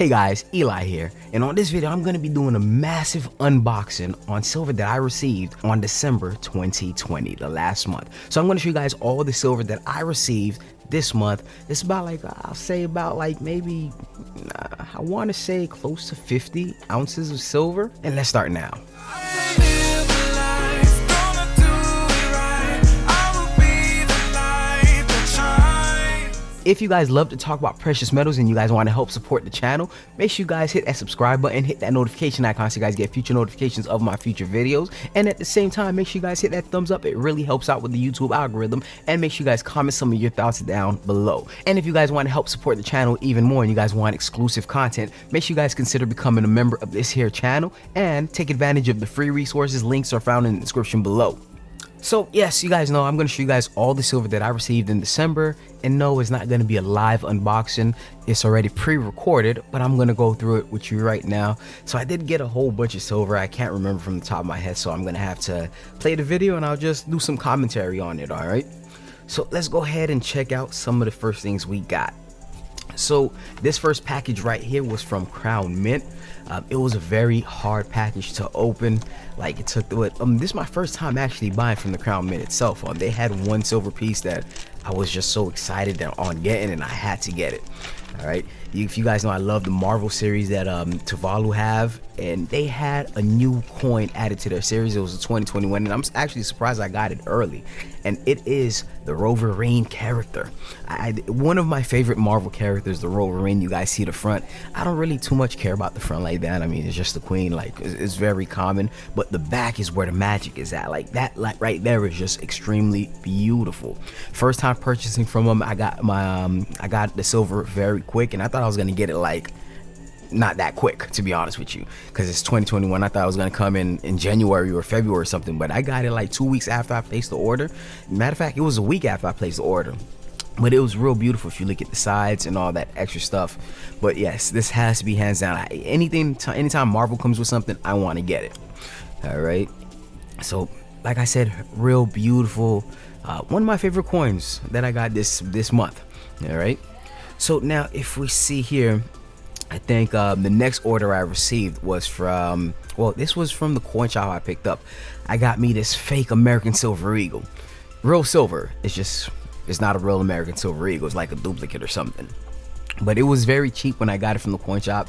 Hey guys, Eli here, and on this video I'm going to be doing a massive unboxing on silver that I received on December 2020, the last month. So I'm going to show you guys all the silver that I received this month. It's about I'll say about maybe, I want to say close to 50 ounces of silver. And let's start now. If you guys love to talk about precious metals and you guys want to help support the channel, make sure you guys hit that subscribe button, hit that notification icon so you guys get future notifications of my future videos. And at the same time, make sure you guys hit that thumbs up. It really helps out with the YouTube algorithm. And make sure you guys comment some of your thoughts down below. And if you guys want to help support the channel even more and you guys want exclusive content, make sure you guys consider becoming a member of this here channel and take advantage of the free resources. Links are found in the description below. So yes, you guys know I'm going to show you guys all the silver that I received in December, and no, it's not going to be a live unboxing. It's already pre-recorded, but I'm going to go through it with you right now. So I did get a whole bunch of silver. I can't remember from the top of my head, so I'm going to have to play the video and I'll just do some commentary on it, all right? So let's go ahead and check out some of the first things we got. So this first package right here was from Crown Mint. It was a very hard package to open. It took this is my first time actually buying from the Crown Mint itself. They had one silver piece that I was just so excited on getting, and I had to get it. All right, if you guys know, I love the Marvel series that Tuvalu have, and they had a new coin added to their series. It was a 2021, and I'm actually surprised I got it early. And it is the Wolverine character. One of my favorite Marvel characters, the Wolverine. You guys see the front. I don't really too much care about the front like that. I mean, it's just the queen. It's very common, but the back is where the magic is at. That right there is just extremely beautiful. First time purchasing from them, I got I got the silver very quick, and I thought I was gonna get it not that quick, to be honest with you, because it's 2021. I thought it was gonna come in January or February or something, but I got it 2 weeks after I placed the order. Matter of fact, it was a week after I placed the order, but it was real beautiful if you look at the sides and all that extra stuff. But yes, this has to be hands down. Anytime Marvel comes with something, I want to get it. All right, so like I said, real beautiful. One of my favorite coins that I got this month. All right, so now if we see here, I think the next order I received was from, this was from the coin shop I picked up. I got me this fake American Silver Eagle. Real silver, it's not a real American Silver Eagle. It's like a duplicate or something. But it was very cheap when I got it from the coin shop.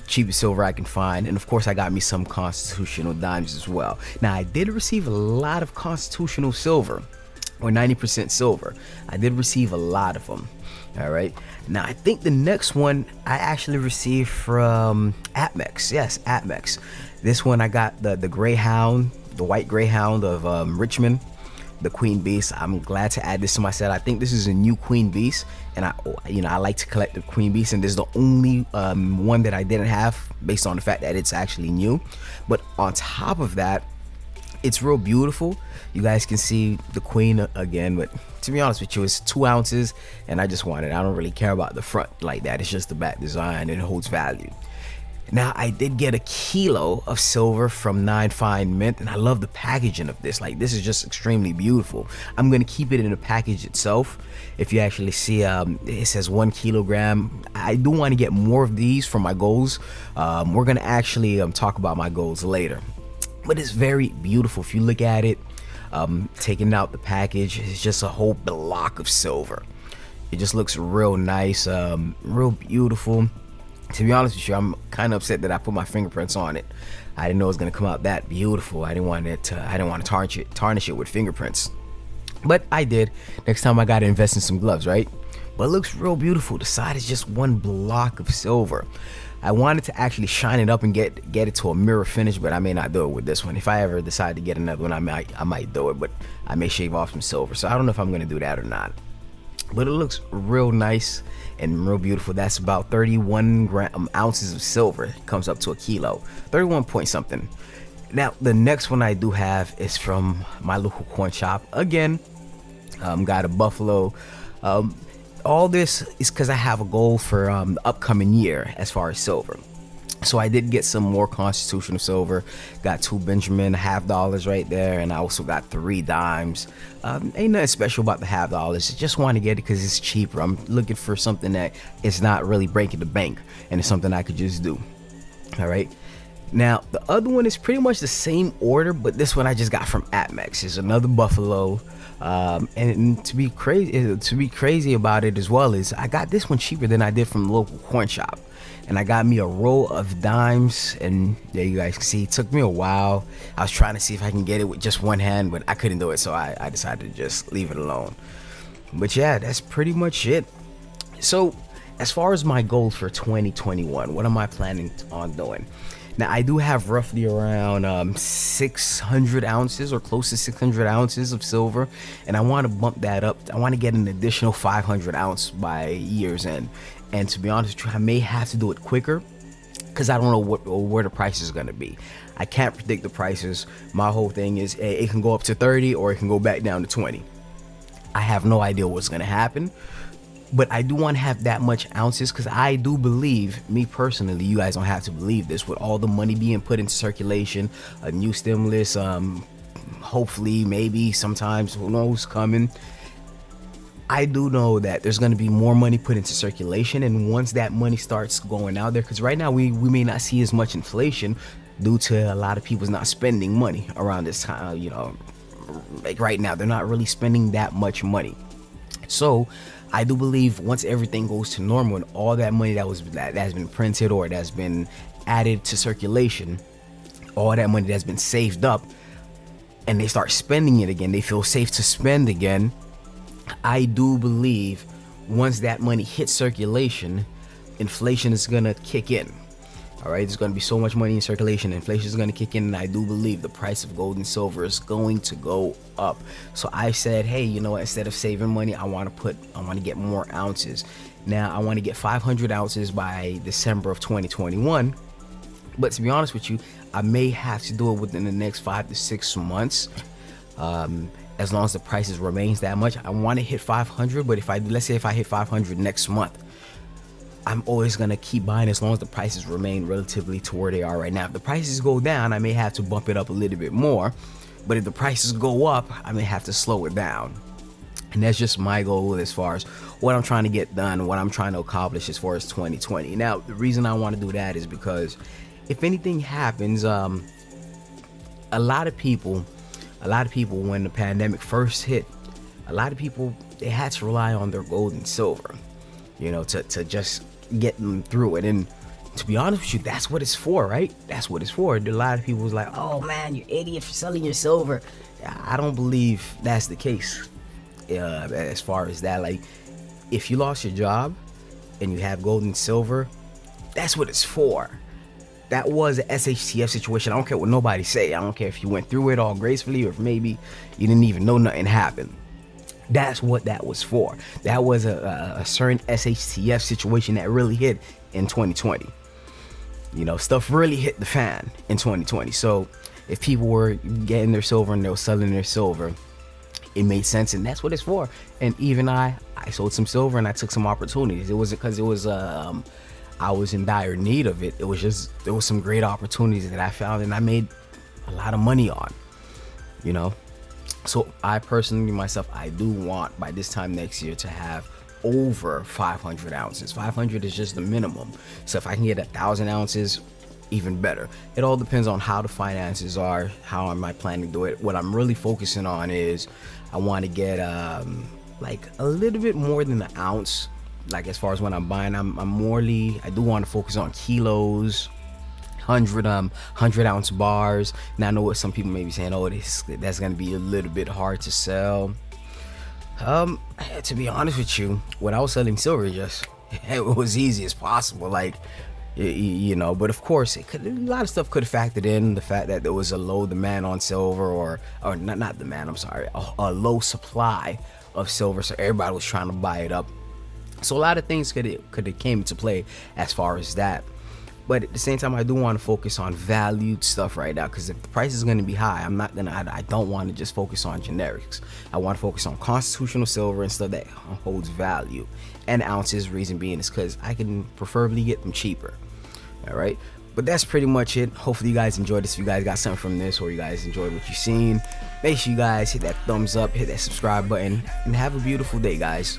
Cheapest silver I can find. And of course I got me some constitutional dimes as well. Now I did receive a lot of constitutional silver, or 90% silver. I did receive a lot of them. All right, now I think the next one I actually received from apmex. Yes, apmex. This one I got the Greyhound, the white Greyhound of Richmond, the Queen Beast. I'm glad to add this to my set. I think this is a new Queen Beast, and I like to collect the Queen Beast, and this is the only one that I didn't have based on the fact that it's actually new. But on top of that, it's real beautiful. You guys can see the queen again, but to be honest with you, it's 2 ounces, and I just want it. I don't really care about the front like that. It's just the back design, and it holds value. Now I did get a kilo of silver from 9 Fine Mint, and I love the packaging of this. This is just extremely beautiful. I'm gonna keep it in the package itself. If you actually see, it says 1 kilogram. I do want to get more of these for my goals. We're gonna actually talk about my goals later. But it's very beautiful. If you look at it, taking out the package, it's just a whole block of silver. It just looks real nice, real beautiful. To be honest with you, I'm kind of upset that I put my fingerprints on it. I didn't know it was gonna come out that beautiful. I didn't want to tarnish it with fingerprints, but I did. Next time I gotta invest in some gloves, right? But it looks real beautiful. The side is just one block of silver. I wanted to actually shine it up and get it to a mirror finish, but I may not do it with this one. If I ever decide to get another one, I might do it, but I may shave off some silver. So I don't know if I'm gonna do that or not. But it looks real nice and real beautiful. That's about 31 ounces of silver. It comes up to a kilo, 31 point something. Now the next one I do have is from my local coin shop again. Got a buffalo. All this is because I have a goal for the upcoming year as far as silver. So I did get some more constitutional silver, got 2 Benjamin $half right there, and I also got 3 dimes. Ain't nothing special about the $half. Just want to get it because it's cheaper. I'm looking for something that is not really breaking the bank, and it's something I could just do. All right. Now the other one is pretty much the same order, but this one I just got from Apmex. It's another Buffalo, and to be crazy about it as well is I got this one cheaper than I did from the local coin shop. And I got me a roll of dimes, and there you guys can see it took me a while. I was trying to see if I can get it with just one hand, but I couldn't do it, so I decided to just leave it alone. But yeah, that's pretty much it. So as far as my goals for 2021, what am I planning on doing? Now I do have roughly around 600 ounces or close to 600 ounces of silver, and I want to bump that up. I want to get an additional 500 ounce by year's end. And to be honest with you, I may have to do it quicker because I don't know where the price is going to be. I can't predict the prices. My whole thing is it can go up to 30 or it can go back down to 20. I have no idea what's going to happen, but I do want to have that much ounces because I do believe, me personally, you guys don't have to believe this, with all the money being put into circulation, a new stimulus, hopefully, maybe, sometimes, who knows, coming. I do know that there's going to be more money put into circulation, and once that money starts going out there, because right now we may not see as much inflation due to a lot of people's not spending money around this time. You know, like right now they're not really spending that much money. So I do believe once everything goes to normal and all that money that has been printed or that's been added to circulation, all that money that's been saved up, and they start spending it again, they feel safe to spend again. I do believe once that money hits circulation, inflation is gonna kick in. All right, there's gonna be so much money in circulation, inflation is gonna kick in, and I do believe the price of gold and silver is going to go up. So I said, hey, you know what? Instead of saving money, I want to get more ounces. Now I want to get 500 ounces by December of 2021. But to be honest with you, I may have to do it within the next 5 to 6 months. As long as the prices remains that much, I want to hit 500. But let's say if I hit 500 next month, I'm always gonna keep buying as long as the prices remain relatively to where they are right now. If the prices go down, I may have to bump it up a little bit more. But if the prices go up, I may have to slow it down. And that's just my goal as far as what I'm trying to get done, what I'm trying to accomplish as far as 2020. Now, the reason I want to do that is because if anything happens, a lot of people when the pandemic first hit, a lot of people, they had to rely on their gold and silver, you know, to just get them through it. And to be honest with you, that's what it's for, right? That's what it's for. A lot of people was like, oh man, you idiot for selling your silver. I don't believe that's the case. As far as that, like, if you lost your job and you have gold and silver, that's what it's for. That was an SHTF situation. I don't care what nobody say. I don't care if you went through it all gracefully or if maybe you didn't even know nothing happened. That's what that was for. That was a certain SHTF situation that really hit in 2020. You know, stuff really hit the fan in 2020. So if people were getting their silver and they were selling their silver, it made sense, and that's what it's for. And even I sold some silver and I took some opportunities. It wasn't because it was I was in dire need of it. It was just, there was some great opportunities that I found and I made a lot of money on, you know. So I personally, myself, I do want by this time next year to have over 500 ounces. 500 is just the minimum. So if I can get 1,000 ounces, even better. It all depends on how the finances are, how am I planning to do it. What I'm really focusing on is I want to get like a little bit more than an ounce. Like as far as when I'm buying, I do want to focus on kilos, 100 ounce bars. Now I know what some people may be saying, oh, that's gonna be a little bit hard to sell. To be honest with you, when I was selling silver, it was easy as possible, like, you know. But of course, a lot of stuff could have factored in the fact that there was a low demand on silver, or not demand, I'm sorry, a low supply of silver, so everybody was trying to buy it up. So a lot of things could have came into play as far as that. But at the same time, I do want to focus on valued stuff right now, because if the price is going to be high, I don't want to just focus on generics. I want to focus on constitutional silver and stuff that holds value. And ounces, reason being is because I can preferably get them cheaper. All right. But that's pretty much it. Hopefully you guys enjoyed this. If you guys got something from this, or you guys enjoyed what you've seen, make sure you guys hit that thumbs up, hit that subscribe button, and have a beautiful day, guys.